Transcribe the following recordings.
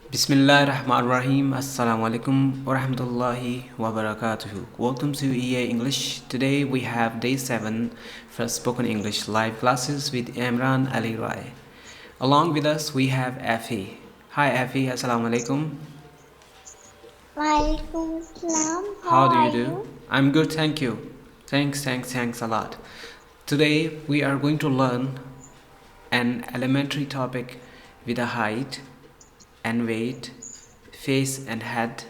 Bismillahirrahmanirrahim. Assalamualaikum warahmatullahi wabarakatuh. Welcome to EA English. Today we have day 7 for spoken English live classes with Imran Ali Rai. Along with us we have Effie. Hi Effie, Assalamualaikum. Walaikum salam. How How do you are do? you? I'm good, thank you. Thanks a lot. Today we are going to learn an elementary topic with a height and weight, face and head,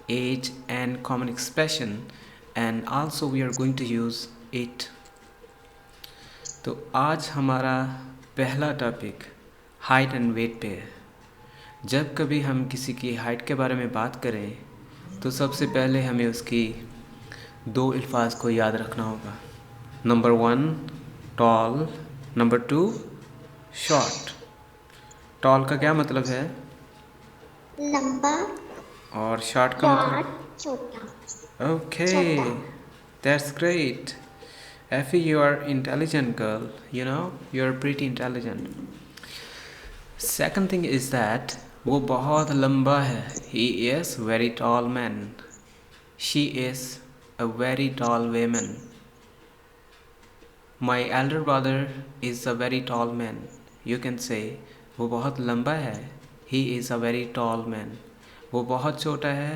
age and common expression, and also we are going to use it. तो आज हमारा पहला topic height and wait पे है। जब कभी हम किसी की हाइट के बारे में बात करें तो सबसे पहले हमें उसकी दो अल्फाज को याद रखना होगा। Number 1 tall, number 2 short. Tall का क्या मतलब है? लंबा। और शॉर्ट का मतलब? छोटा। Okay, that's great. Effie, you are intelligent girl. You're pretty intelligent. Second thing is that वो बहुत लंबा है. He is very tall man. She is a very tall woman. My elder brother is a very tall man. You can say वो बहुत लंबा है. He is a very tall man. वो बहुत छोटा है.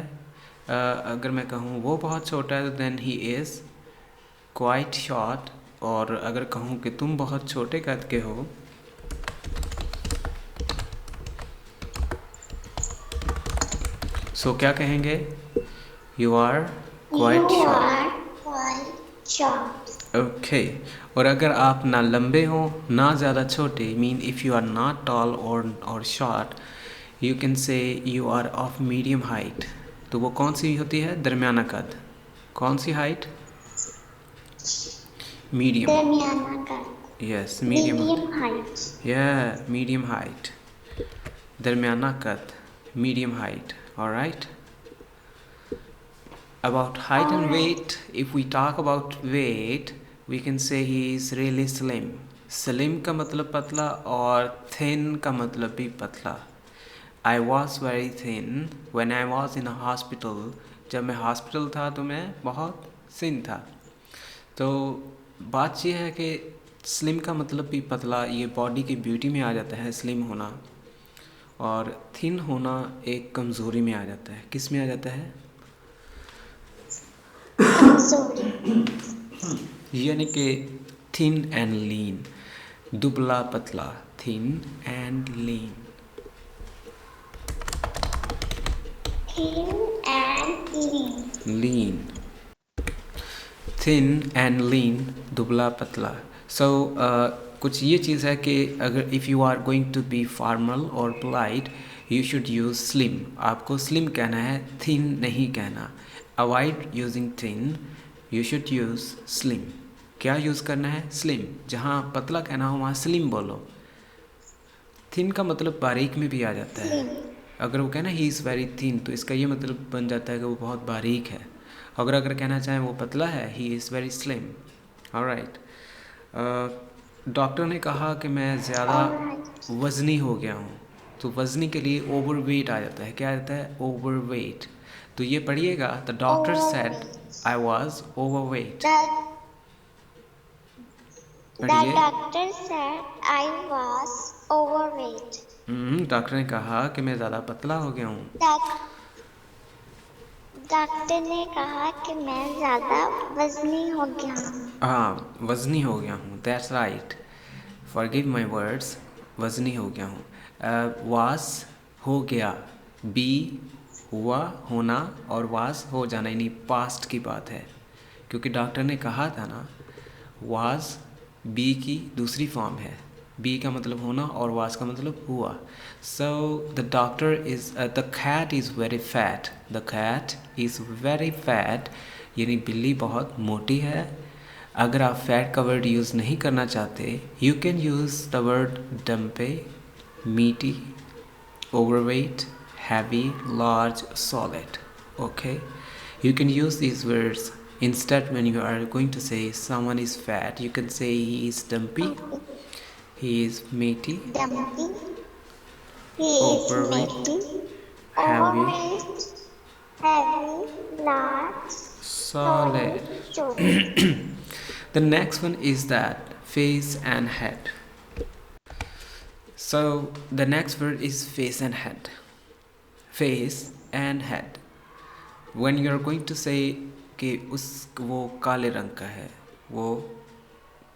अगर मैं कहूँ वो बहुत छोटा है तो then he is quite short. और अगर कहूँ कि तुम बहुत छोटे कद के हो so क्या कहेंगे? You are quite short. Okay. और अगर आप ना लंबे हो ना ज़्यादा छोटे, mean if you are not tall or short, you can say you are of medium height. तो वो कौन सी होती है? दरमियाना कद। कौन सी हाइट? मीडियम। दरमियाना कद। Yes, medium height. या मीडियम हाइट, दरमियाना कद, medium height. All right. About height and weight, if we talk about weight, we can say he is really slim. Slim का मतलब पतला और thin का मतलब भी पतला. I was very thin when I was in a hospital. जब मैं हॉस्पिटल था तो मैं बहुत thin था. तो बात यह है कि स्लिम का मतलब भी पतला, ये बॉडी की ब्यूटी में आ जाता है स्लिम होना, और थिन होना एक कमज़ोरी में आ जाता है। किस में आ जाता है? यानी कि थिन एंड लीन, दुबला पतला, thin and lean. Lean, thin and lean, दुबला पतला। सो कुछ ये चीज़ है कि अगर if you are going to be formal और polite you should use slim. आपको स्लिम कहना है, थिन नहीं कहना। Avoid using thin, you should use slim. क्या यूज़ करना है? स्लिम। जहाँ पतला कहना हो वहाँ स्लिम बोलो। थिन का मतलब बारीक में भी आ जाता है। अगर वो कहना ही इज़ वेरी थिन तो इसका ये मतलब बन जाता है कि वो बहुत बारीक है। अगर कहना चाहें वो पतला है, he is very slim. Alright. Doctor ने कहा कि मैं ज़्यादा वज़नी हो गया हूँ, तो वज़नी के लिए ओवरवेट आ जाता है। क्या आ जाता है? ओवरवेट। तो ये पढ़िएगा, the doctor said I was overweight. The doctor said I was overweight. Doctor ने कहा कि मैं ज़्यादा पतला हो गया हूँ। डॉक्टर ने कहा कि मैं ज़्यादा वज़नी हो गया हूँ। हाँ, वज़नी हो गया हूँ। That's right. Forgive my words, वज़नी हो गया हूँ। वास हो गया, बी हुआ होना, और वास हो जाना, यानी पास्ट की बात है। क्योंकि डॉक्टर ने कहा था ना, वास बी की दूसरी फॉर्म है। बी का मतलब होना और वास का मतलब हुआ। So the doctor is the cat is very fat. The cat is very fat, यानी बिल्ली बहुत मोटी है। अगर आप फैट का वर्ड यूज़ नहीं करना चाहते, you can use the word dumpy, meaty, overweight, heavy, large, solid. Okay, you can use these words. Instead, when you are going to say someone is fat, you can say he is dumpy, he is meaty, Dumpy. He is overweight, meaty. heavy, orange, heavy, large, solid. solid, chode. The next one is that face and head. So the next word is face and head. Face and head. When you are going to say कि वो काले रंग का है, वो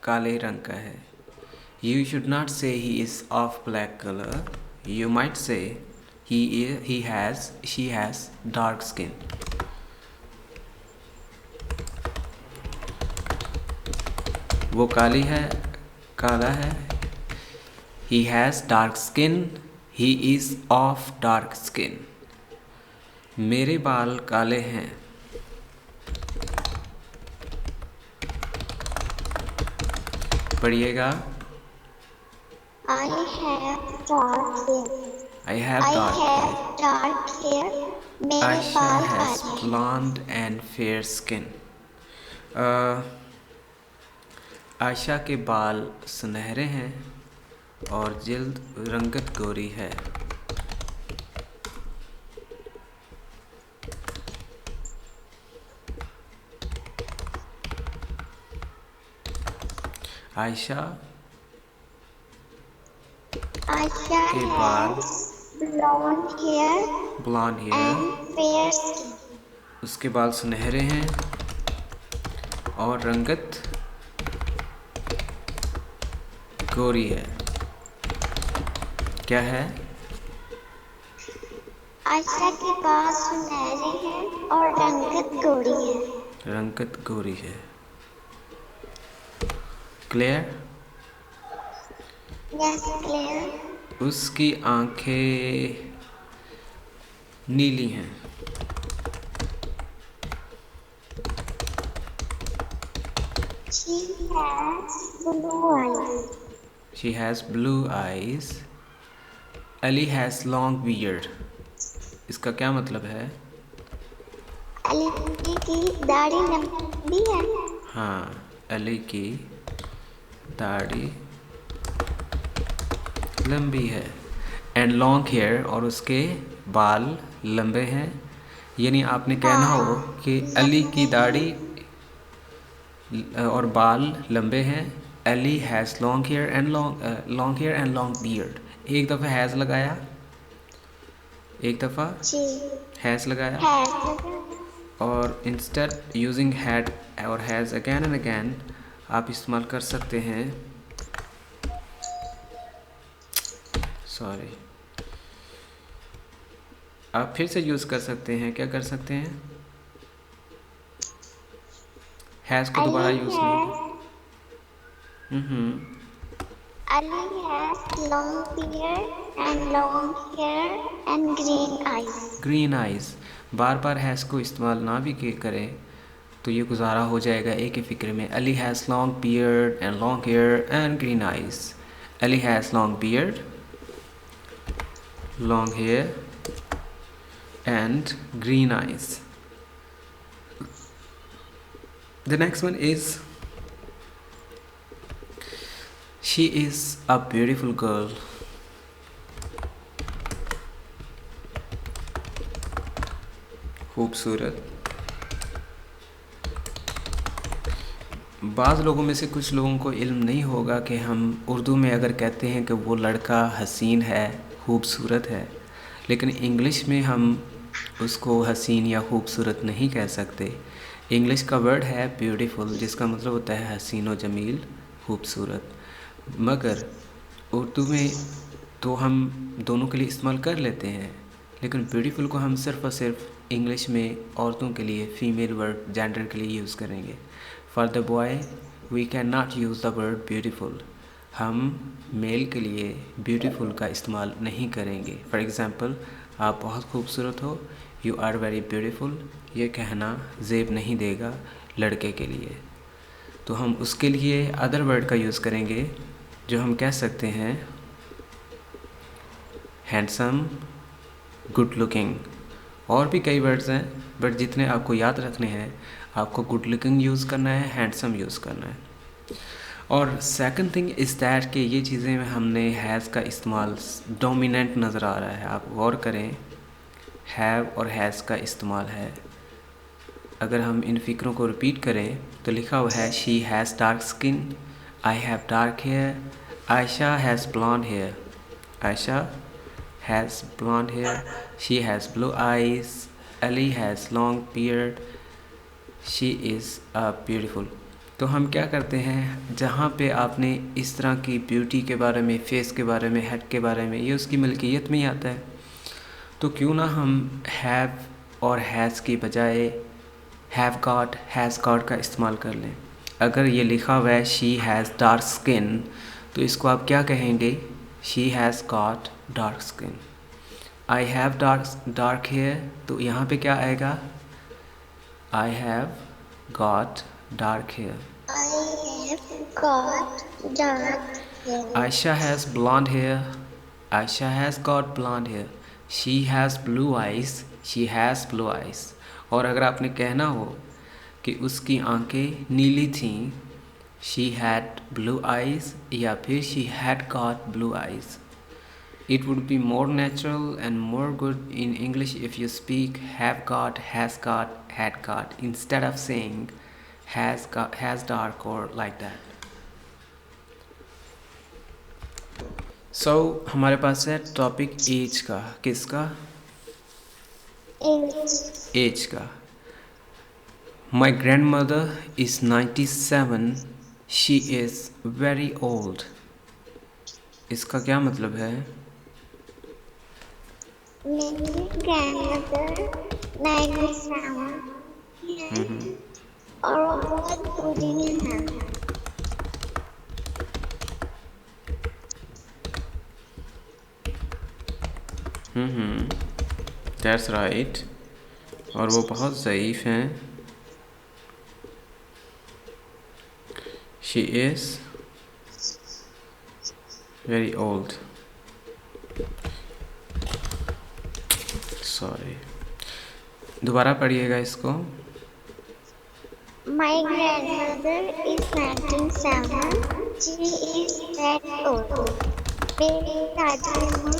काले रंग का है, you should not say he is of black color. You might say she has dark skin. वो काली है, काला है. He has dark skin. He is of dark skin. मेरे बाल काले हैं. पढ़िएगा. I have dark hair. I have I dark hair. have dark hair. मेरे Aisha बाल has काले हैं. blonde and fair skin. Ayesha के बाल सुनहरे हैं और जिल्द रंगत गोरी है. आयशा Aisha के बाल has blonde hair blonde hair, and fair skin. उसके बाल सुनहरे हैं और रंगत गोरी है. क्या है? आयशा के बाल सुनहरे हैं और रंगत गोरी है. रंगत गोरी है. क्लियर? Yes, clear. उसकी आंखें नीली हैं. She has blue eyes. She has blue eyes. Ali has long beard. इसका क्या मतलब है? अली की दाढ़ी लंबी है. हाँ, अली की दाढ़ी लंबी है. एंड लॉन्ग हेयर, और उसके बाल लंबे हैं. यानी आपने कहना हो कि अली की दाढ़ी और बाल लंबे हैं. Ali has long hair and long beard. एक दफ़ा हैज़ लगाया, एक दफ़ा She हैज़ लगाया, has और इंस्टेड यूजिंग हैड और हैज़ अगैन एंड अगैन आप इस्तेमाल कर सकते हैं. सॉरी, आप फिर से यूज़ कर सकते हैं. क्या कर सकते हैं? हैज़ को दोबारा यूज़ नहीं. Ali has long beard and long hair and green eyes. Green eyes. Bar bar has को इस्तेमाल ना भी करें तो ये गुजारा हो जाएगा एक ही फ़िक्र में. Ali has long beard and long hair and green eyes. Ali has long beard, long hair and green eyes. The next one is she is a beautiful girl. खूबसूरत. बाज़ लोगों में से कुछ लोगों को इल्म नहीं होगा कि हम उर्दू में अगर कहते हैं कि वो लड़का हसीन है, खूबसूरत है, लेकिन इंग्लिश में हम उसको हसीन या खूबसूरत नहीं कह सकते. इंग्लिश का वर्ड है ब्यूटीफुल, जिसका मतलब होता है हसीन व जमील, खूबसूरत. मगर उर्दू में तो हम दोनों के लिए इस्तेमाल कर लेते हैं, लेकिन ब्यूटीफुल को हम सिर्फ़ और सिर्फ इंग्लिश में औरतों के लिए, फ़ीमेल वर्ड जेंडर के लिए यूज़ करेंगे. For the boy we can not use the word beautiful. हम मेल के लिए ब्यूटीफुल का इस्तेमाल नहीं करेंगे. फॉर एग्ज़ाम्पल, आप बहुत खूबसूरत हो, यू आर वेरी ब्यूटीफुल, ये कहना ज़ेब नहीं देगा लड़के के लिए. तो हम उसके लिए अदर वर्ड का यूज़ करेंगे, जो हम कह सकते हैं हैंडसम, गुड लुकिंग. और भी कई वर्ड्स हैं, बट जितने आपको याद रखने हैं, आपको गुड लुकिंग यूज़ करना है, हैंडसम यूज़ करना है. और सेकंड थिंग इज़ दैट कि ये चीज़ें में हमने हैज़ का इस्तेमाल डोमिनेंट नज़र आ रहा है. आप गौर करें हैव और हैज़ का इस्तेमाल है। अगर हम इन फ़िक्रों को रिपीट करें तो लिखा हुआ है she has dark skin, I have dark hair, Ayesha has blonde hair, Ayesha has blonde hair, she has blue eyes, Ali has long beard, she is beautiful. तो हम क्या करते हैं, जहाँ पे आपने इस तरह की ब्यूटी के बारे में, फेस के बारे में, हेड के बारे में, ये उसकी मलकियत में ही आता है, तो क्यों ना हम हैव और हैज़ की बजाय हैव गॉट, हैज़ गॉट का इस्तेमाल कर लें। अगर ये लिखा हुआ है शी हैज़ डार्क स्किन, तो इसको आप क्या कहेंगे, she has got dark skin. I have dark hair, तो यहाँ पे क्या आएगा, I have got dark hair. I have got dark hair. Aisha has blonde hair. Aisha has got blonde hair. She has blue eyes. She has blue eyes. और अगर आपने कहना हो कि उसकी आंखें नीली थीं, she had blue eyes, या फिर she had got blue eyes. It would be more natural and more good in English if you speak have got, has got, had got, instead of saying has got, has dark, or like that. So हमारे पास है topic as का, किसका, Age. As का। My grandmother is 97. She is very old. इसका क्या मतलब है, मेरी grandmother 97 है और वो बहुत बूढ़ी है। That's right. और वो बहुत ज़ईफ़ हैं। She is very old. Sorry. दोबारा पढ़िएगा इसको। My grandmother is 97. She is that old. मेरी दादी अम्मा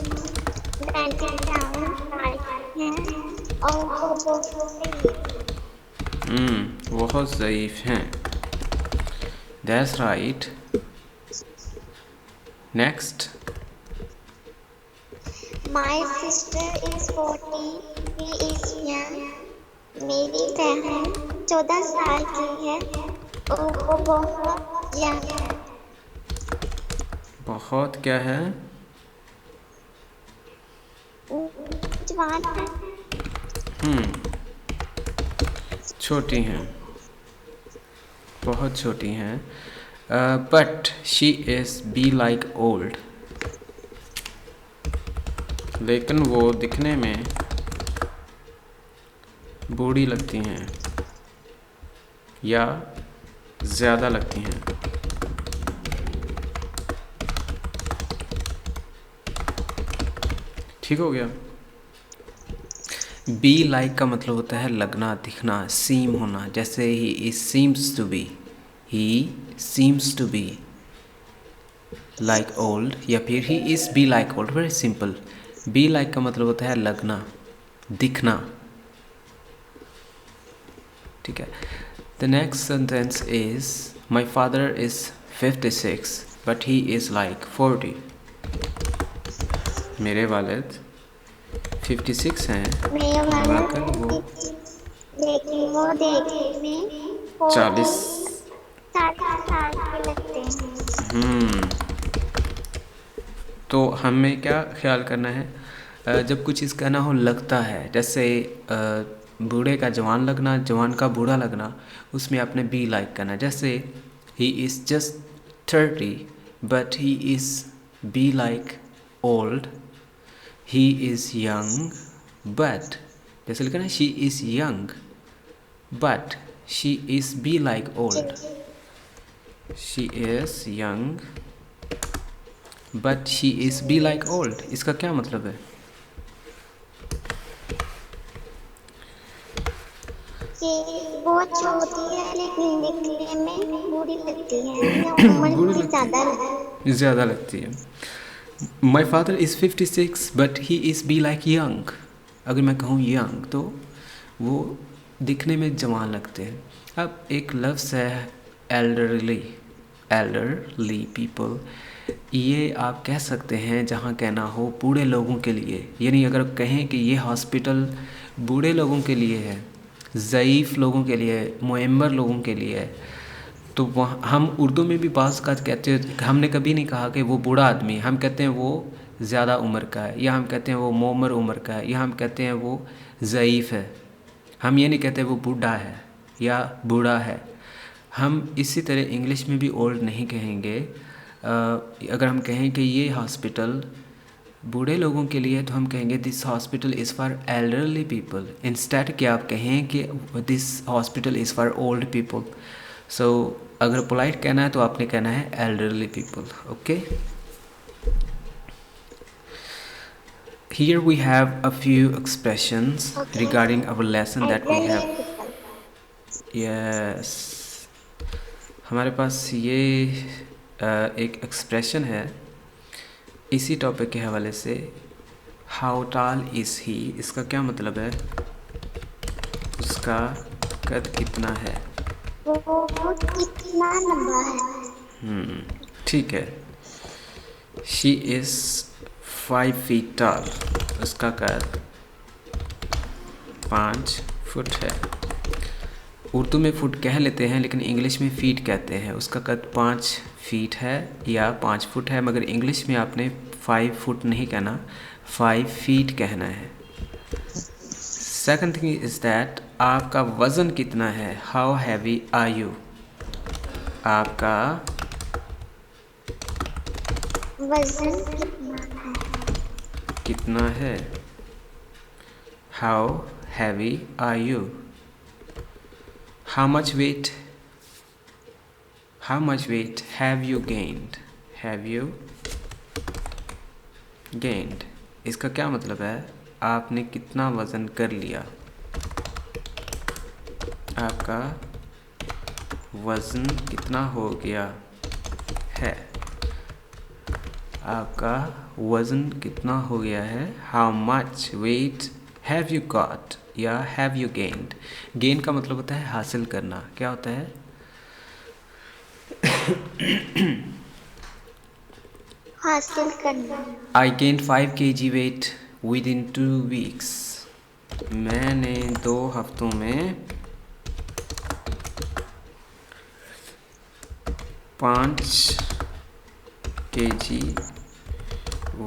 97 साल की है और वो बहुत बहुत ज़ईफ़ हैं। That's right. Next. My sister is 40. She is young. मेरी बहन 14 साल की है और वो बहुत young है। बहुत क्या है, जवान है। छोटी हैं, बहुत छोटी हैं। But she is be like old, लेकिन वो दिखने में बूढ़ी लगती हैं या ज़्यादा लगती हैं। ठीक हो गया। बी लाइक का मतलब होता है लगना, दिखना, सीम होना। जैसे he is seems to be, he seems to be like old, या फिर he is be like old. Very simple. Be like का मतलब होता है लगना, दिखना। ठीक है। The next sentence is my father is 56 but he is like 40। मेरे वालिद 56 हैं मेरे वाला मगर वो लेकिन वो देखने में 40 साल के लगते हैं। तो हमें क्या ख्याल करना है, जब कुछ चीज़ कहना हो लगता है, जैसे बूढ़े का जवान लगना, जवान का बूढ़ा लगना, उसमें आपने बी लाइक करना। जैसे he is just 30 but he is be like old, he is young but, जैसे लिखा ना she is young but she is be like old. She is young but she is be like old, इसका क्या मतलब है? कि बहुत छोटी है लेकिन दिखने में बूढ़ी लगती है या उम्र की ज़्यादा लगती है। माई father is 56 but he is be like young. अगर मैं कहूँ यंग तो वो दिखने में जवान लगते हैं। अब एक लफ्ज़ है एल्डरली, एल्डरली पीपल, ये आप कह सकते हैं जहाँ कहना हो बूढ़े लोगों के लिए, यानी अगर कहें कि ये हॉस्पिटल बूढ़े लोगों के लिए है, ज़ईफ़ लोगों के लिए है, मुअम्मर लोगों के लिए है, तो वहाँ हम उर्दू में भी बाज़ का कहते हैं। हमने कभी नहीं कहा कि वो बूढ़ा आदमी, हम कहते हैं वो ज़्यादा उम्र का है, या हम कहते हैं वो मोमर उम्र का है, या हम कहते हैं वो ज़ईफ़ है। हम ये नहीं कहते वो बूढ़ा है या बूढ़ा है। हम इसी तरह इंग्लिश में भी ओल्ड नहीं कहेंगे। अगर हम कहें कि ये हॉस्पिटल बूढ़े लोगों के लिए, तो हम कहेंगे this hospital is for elderly people. Instead कि आप कहें कि this hospital is for old people. So अगर पोलाइट कहना है तो आपने कहना है elderly people. Okay, here we have a few expressions Okay. regarding our lesson that we have. Elderly people. Yes, हमारे पास ये एक एक्सप्रेशन है इसी टॉपिक के हवाले से। हाउ टाल इज़ ही, इसका क्या मतलब है? उसका कद कितना है? वो कितना लंबा है? ठीक है। शी इज़ 5 feet tall, उसका कद 5 फुट है। उर्दू में फुट कह लेते हैं लेकिन इंग्लिश में फ़ीट कहते हैं। उसका कद 5 फीट है या 5 फुट है, मगर इंग्लिश में आपने 5 फुट नहीं कहना, 5 फीट कहना है। सेकंड थिंग इज़ दैट आपका वज़न कितना है? हाउ हैवी आर यू, आपका वजन कितना है? How heavy are you. How much weight have you gained? Have you gained? इसका क्या मतलब है? आपने कितना वज़न कर लिया? आपका वज़न कितना हो गया है? आपका वज़न कितना हो गया है? How much weight have you got या have you gained? गेन का मतलब होता है हासिल करना। क्या होता है? हासिल करना। I gained 5 kg weight within 2 weeks. मैंने 2 हफ्तों में 5 kg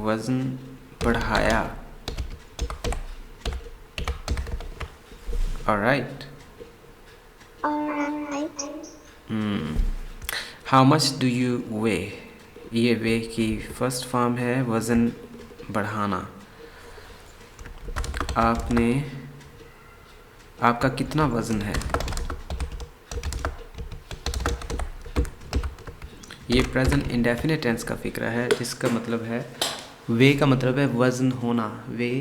वज़न बढ़ाया। Alright. Alright. How much do you weigh? ये weigh की फर्स्ट फॉर्म है वज़न बढ़ाना। आपका कितना वज़न है? ये प्रेजेंट इंडेफिनिट टेंस का फिक्रा है, जिसका मतलब है वे का मतलब है वज़न होना। वे,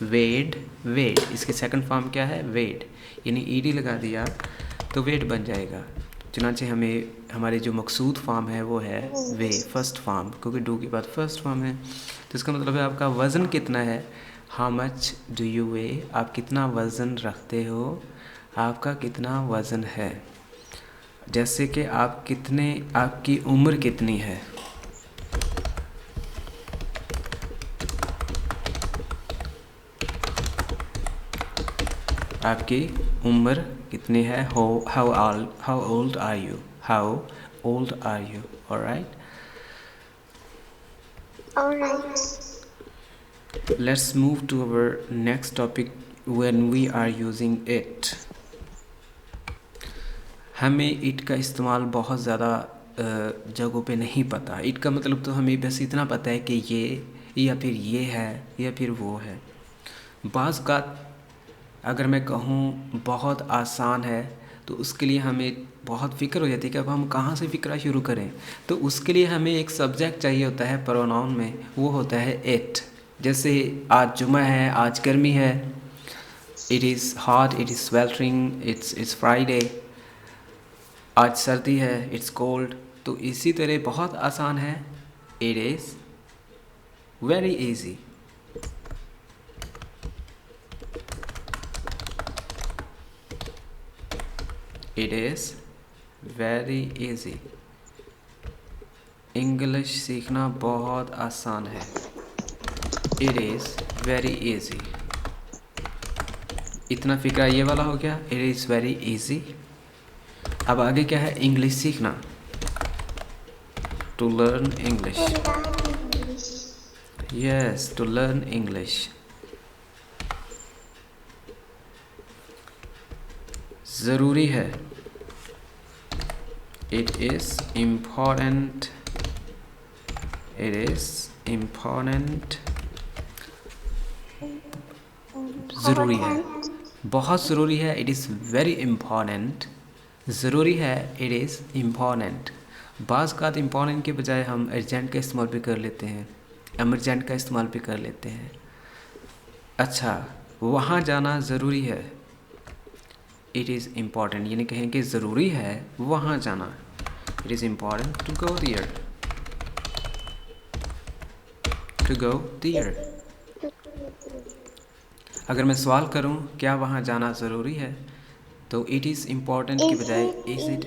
वेड, वेट, इसकी सेकंड फॉर्म क्या है? वेड, यानी ईडी लगा दिया तो वेट बन जाएगा। चुनांचे हमें हमारी जो मकसूद फॉर्म है वो है वे, फर्स्ट फॉर्म, क्योंकि डू के बाद फर्स्ट फॉर्म है। तो इसका मतलब है आपका वज़न कितना है? हाउ मच डू यू वे, आप कितना वज़न रखते हो, आपका कितना वज़न है। जैसे कि आपकी उम्र कितनी है? आपकी उम्र कितनी है? How old are you, how old are you. Alright, Alright. let's move to our next topic when we are using it. हमें इट का इस्तेमाल बहुत ज़्यादा जगहों पे नहीं पता। इट का मतलब तो हमें बस इतना पता है कि ये या फिर ये है या फिर वो है। बाज़ का अगर मैं कहूँ बहुत आसान है तो उसके लिए हमें बहुत फ़िक्र हो जाती है कि अब हम कहाँ से फ़िक्रा शुरू करें। तो उसके लिए हमें एक सब्जेक्ट चाहिए होता है प्रोनाउन में, वो होता है इट। जैसे आज जुमा है, आज गर्मी है, it is hot, it is sweltering, it's Friday. आज सर्दी है, इट्स कोल्ड। तो इसी तरह बहुत आसान है, it is very easy. It is very easy. English सीखना बहुत आसान है। It is very easy. इतना फिक्रा ये वाला हो गया, इट इज़ वेरी इजी। अब आगे क्या है? इंग्लिश सीखना, to learn English. Yes, to learn English. ज़रूरी है, it is important, it is important. ज़रूरी है, बहुत ज़रूरी है, इट इज़ वेरी इम्पॉर्टेंट। ज़रूरी है, इट इज़ इम्पॉर्टेंट। बाज़ का इम्पॉर्टेंट के बजाय हम अर्जेंट का इस्तेमाल भी कर लेते हैं, एमरजेंट का इस्तेमाल भी कर लेते हैं। अच्छा, वहाँ जाना ज़रूरी है, इट इज़ इम्पॉर्टेंट। यानी कहें कि ज़रूरी है वहाँ जाना, it is important to go there, to go there. अगर मैं सवाल करूं क्या वहाँ जाना ज़रूरी है, तो इट इज़ इम्पॉर्टेंट की बजाय is it,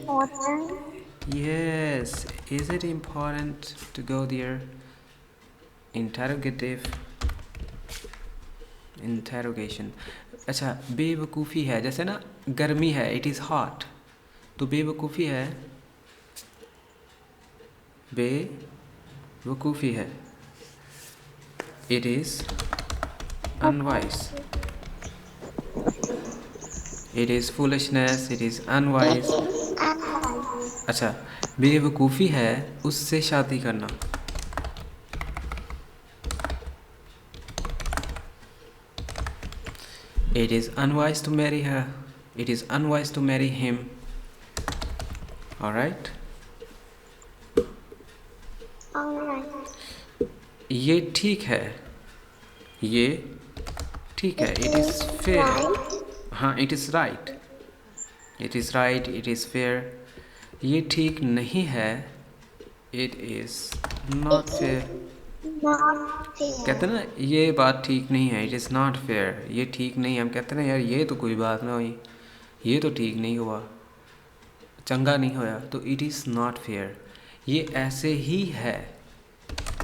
yes, is it important to go there. Interrogative, interrogation. अच्छा, बेवकूफ़ी है, जैसे ना गर्मी है, इट इज़ हॉट, तो बेवकूफ़ी है, बेवकूफ़ी है, it is unwise, it is foolishness, it is unwise. अच्छा, बेवकूफ़ी है उससे शादी करना, it is unwise to marry her, it is unwise to marry him. Alright, ये ठीक है, ये ठीक है, इट इज़ फेयर। हाँ, it is right, it is right, it is fair. ये ठीक नहीं है, इट इज़ नॉट फेयर। कहते हैं ना ये बात ठीक नहीं है, इट इज़ नॉट फेयर, ये ठीक नहीं है। हम कहते हैं ना यार ये तो कोई बात ना हुई, ये तो ठीक नहीं हुआ, चंगा नहीं होया, तो इट इज़ नॉट फेयर, ये ऐसे ही है,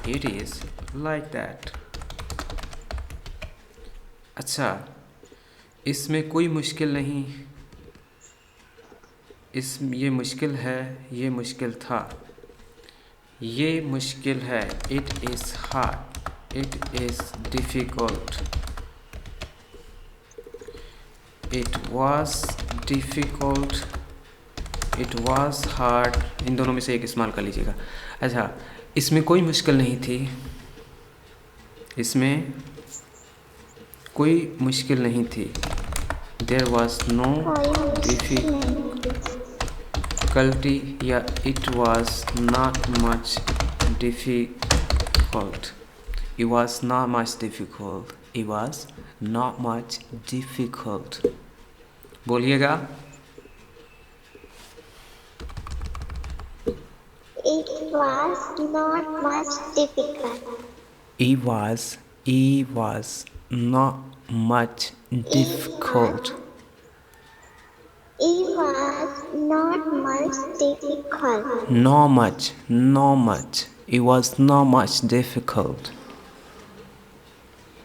इट इज़ लाइक दैट। अच्छा, इसमें कोई मुश्किल नहीं, ये मुश्किल है, ये मुश्किल था, ये मुश्किल है, it is hard, it is difficult, it was difficult, it was hard. इन दोनों में से एक इस्तेमाल कर लीजिएगा। अच्छा, इसमें कोई मुश्किल नहीं थी, इसमें कोई मुश्किल नहीं थी, देयर वाज नो डिफ़िकल्टी, या it was not much difficult, it was not much difficult, it was not much difficult। बोलिएगा, It was not much difficult. it was not much difficult, It was not much difficult. not much, it was not much difficult,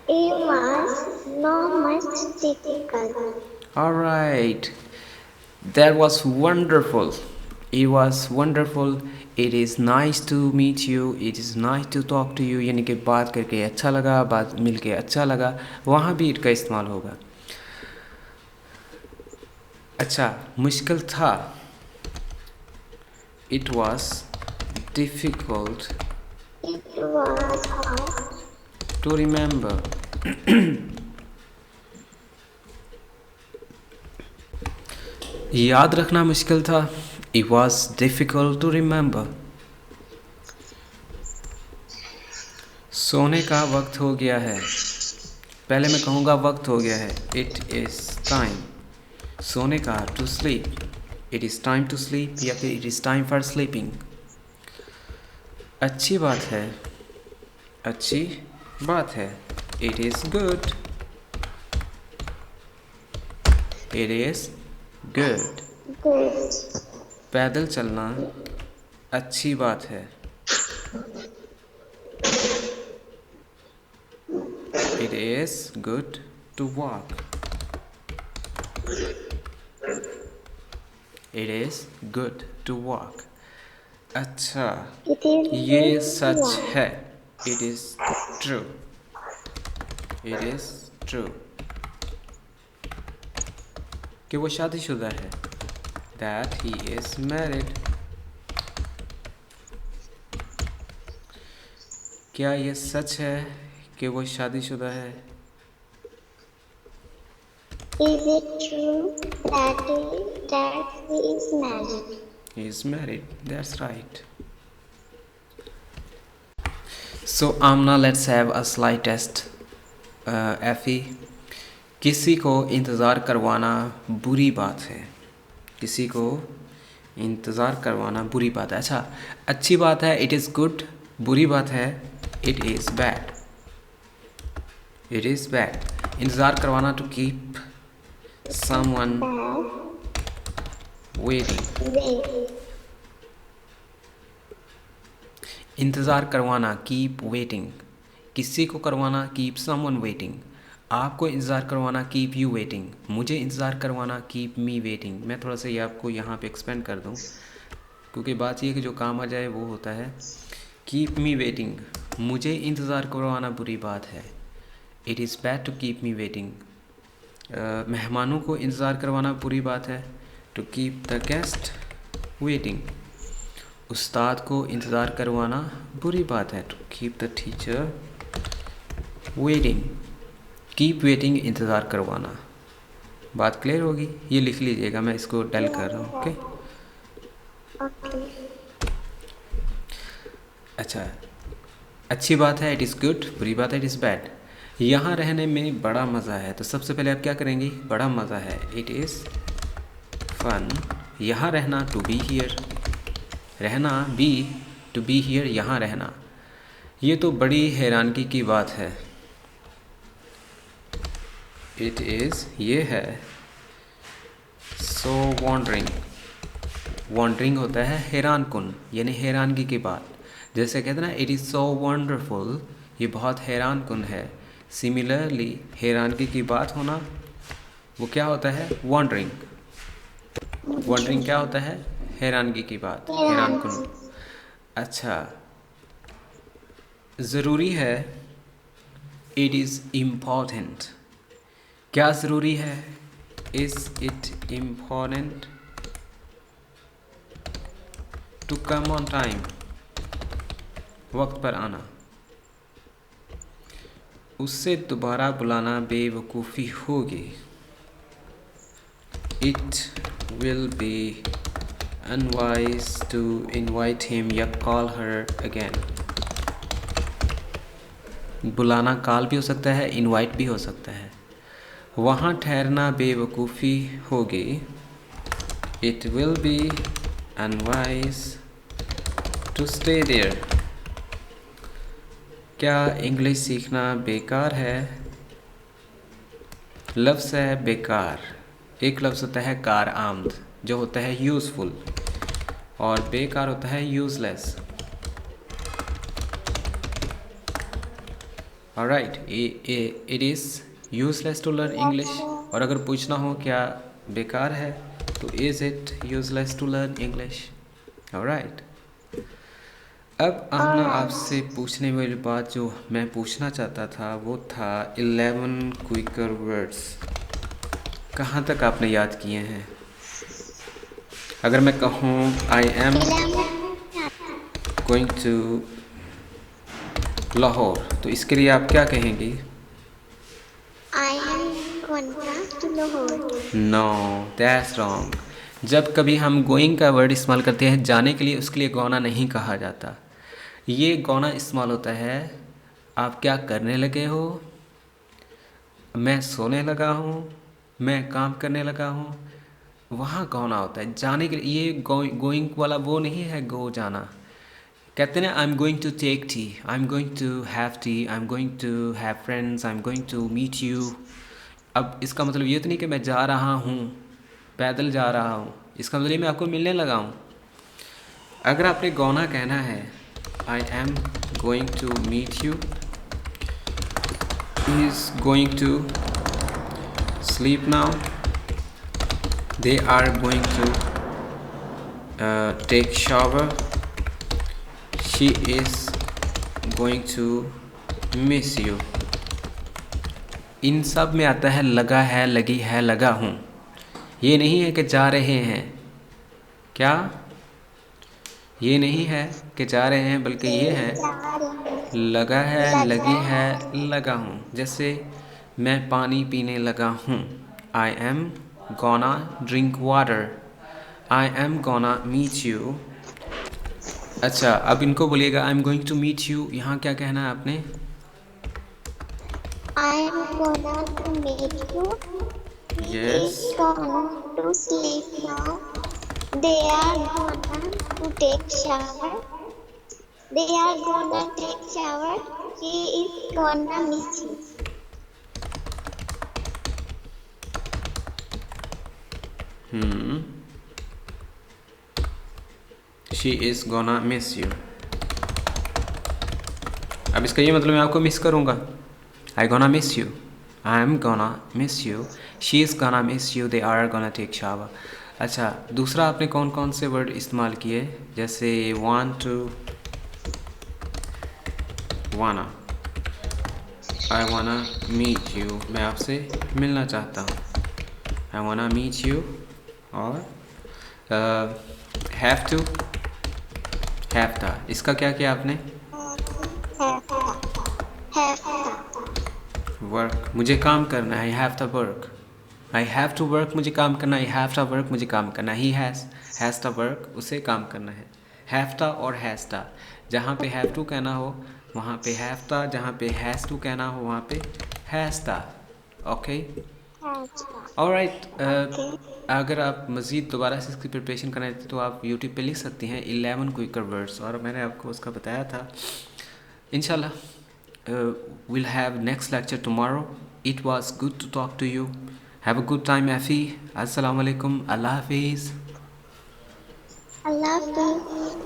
It was not much difficult. all right, that was wonderful, it was wonderful, it is nice to meet you, it is nice to talk to you। यानी कि बात करके अच्छा लगा, बात मिल के अच्छा लगा, वहाँ भी इट का इस्तेमाल होगा। अच्छा, मुश्किल था, it was difficult It was hard to remember, याद रखना मुश्किल था, it was difficult to remember। सोने का वक्त हो गया है, पहले मैं कहूँगा वक्त हो गया है, it is time, सोने का to sleep, it is time to sleep, या फिर it is time for sleeping। अच्छी बात है, अच्छी बात है, it is good, it is good। good. पैदल चलना अच्छी बात है। It is good to walk. It is good to walk. अच्छा, It is ये good to सच walk. है। It is true. It is true. कि वो शादीशुदा है। That he is married. क्या ये सच है कि वो शादीशुदा है? Is it true that he is married? He is married. That's right. So Amna, let's have a slight test. Effie, किसी को इंतज़ार करवाना बुरी बात है। किसी को इंतज़ार करवाना बुरी बात है। अच्छा, अच्छी बात है इट इज़ गुड, बुरी बात है it is bad. It is bad. इंतज़ार करवाना to keep someone waiting. Wait. इंतज़ार करवाना कीप वेटिंग। किसी को करवाना कीप समवन वेटिंग। आपको इंतज़ार करवाना कीप यू वेटिंग। मुझे इंतज़ार करवाना कीप मी वेटिंग। मैं थोड़ा सा ये आपको यहाँ पे एक्सपेंड कर दूँ, क्योंकि बात ये है कि जो काम आ जाए वो होता है। कीप मी वेटिंग, मुझे इंतज़ार करवाना बुरी बात है। It is bad to keep me waiting. मेहमानों को इंतज़ार करवाना बुरी बात है, to keep the guest waiting. उस्ताद को इंतज़ार करवाना बुरी बात है, to keep the teacher waiting. Keep waiting, इंतज़ार करवाना। बात क्लियर होगी? ये लिख लीजिएगा, मैं इसको डल कर रहा हूँ। Okay Okay. अच्छा, अच्छी बात है इट इज़ गुड, बुरी बात है इट इज़ बैड। यहाँ रहने में बड़ा मज़ा है, तो सबसे पहले आप क्या करेंगी? बड़ा मज़ा है, इट इज़ फन। यहाँ रहना टू बी हियर, रहना बी टू बी हियर, यहाँ रहना। ये तो बड़ी हैरानगी की बात है। इट इज़, ये है। सो वॉन्डरिंग, वॉन्डरिंग होता है हैरान कुन, यानी हैरानगी की बात। जैसे कहते हैं ना इट इज़ सो वंडरफुल, ये बहुत हैरान कुन है। सिमिलरली हैरानगी की बात होना वो क्या होता है? वॉन्डरिंग। वॉन्डरिंग क्या होता है? हैरानगी की बात, हैरान कुन। अच्छा, ज़रूरी है, इट इज़ इम्पॉर्टेंट। क्या ज़रूरी है? Is it important to come on time, वक्त पर आना। उससे दोबारा बुलाना बेवकूफ़ी होगी। It will be unwise to invite him या call her again। बुलाना कॉल भी हो सकता है, इनवाइट भी हो सकता है। वहाँ ठहरना बेवकूफ़ी होगी। It will be unwise to stay there। क्या इंग्लिश सीखना बेकार है? लफ्ज़ है बेकार, एक लफ्ज़ होता है कार आमद जो होता है यूज़फुल, और बेकार होता है useless. Alright, it is useless to learn English. और अगर पूछना हो क्या बेकार है तो is it useless to learn English. Alright, अब आमना आपसे पूछने वाली बात जो मैं पूछना चाहता था वो था 11 क्विकर वर्ड्स। कहाँ तक आपने याद किए हैं? अगर मैं कहूँ I am going to Lahore, तो इसके लिए आप क्या कहेंगी? I am going to Lahore. No, that's wrong. जब कभी हम गोइंग का वर्ड इस्तेमाल करते हैं जाने के लिए, उसके लिए गोना नहीं कहा जाता। ये गोना इस्तेमाल होता है आप क्या करने लगे हो, मैं सोने लगा हूँ, मैं काम करने लगा हूँ, वहाँ गोना होता है। जाने के लिए ये गोइंग वाला वो नहीं है, गो जाना। कहते हैं I am going to take tea, I am going to have tea, I am going to have friends, I am going to meet you. अब इसका मतलब ये तो नहीं कि मैं जा रहा हूँ, पैदल जा रहा हूँ, इसका मतलब मैं आपको मिलने लगा हूँ। अगर आपने गोना कहना है, I am going to meet you, he is going to sleep now, they are going to take shower, she is going to miss you. इन सब में आता है लगा है, लगी है, लगा हूँ। ये नहीं है कि जा रहे हैं, क्या ये नहीं है कि जा रहे हैं, बल्कि ये है जा रही हूँ, लगा है, लगी लगा है, है, लगा हूँ। जैसे मैं पानी पीने लगा हूँ, I am gonna drink water, I am gonna meet you. अच्छा, अब इनको बोलिएगा I am going to meet you. यहाँ क्या कहना है आपने? I am gonna to meet you. He yes, is gonna to sleep now. They are gonna to take shower. They are gonna take shower. He is gonna miss you. She is gonna miss you. अब इसका ये मतलब मैं आपको miss करूँगा, I gonna miss you, I am gonna miss you, she is gonna miss you, they are gonna take shower. अच्छा, दूसरा आपने कौन कौन से वर्ड इस्तेमाल किए? जैसे वांट टू, वाना, आई वाना मीट यू, मैं आपसे मिलना चाहता हूँ, आई वाना मीट यू। और हैव टू, हैव था, इसका क्या किया आपने? Have वर्क, मुझे काम करना है, I have the work, I have to work, मुझे काम करना है, आई हैव द वर्क, मुझे काम करना है, ही हैज़ द वर्क, उसे काम करना है। हैव द और हैज़ द, जहाँ पे हैव टू कहना हो वहाँ पे हैव द, जहाँ पे हैज़ टू कहना हो वहाँ पे हैज़ द। Okay, alright. अगर आप मज़ीद दोबारा से इसकी प्रिपरेशन करना चाहते तो आप यूट्यूब पे लिख सकती हैं 11 क्विकर वर्ड्स, और मैंने आपको उसका बताया था। इंशाल्लाह we'll have next lecture tomorrow. It was good to talk to you. Have a good time, Afi. Assalamu alaikum. Allah Hafiz. I love you.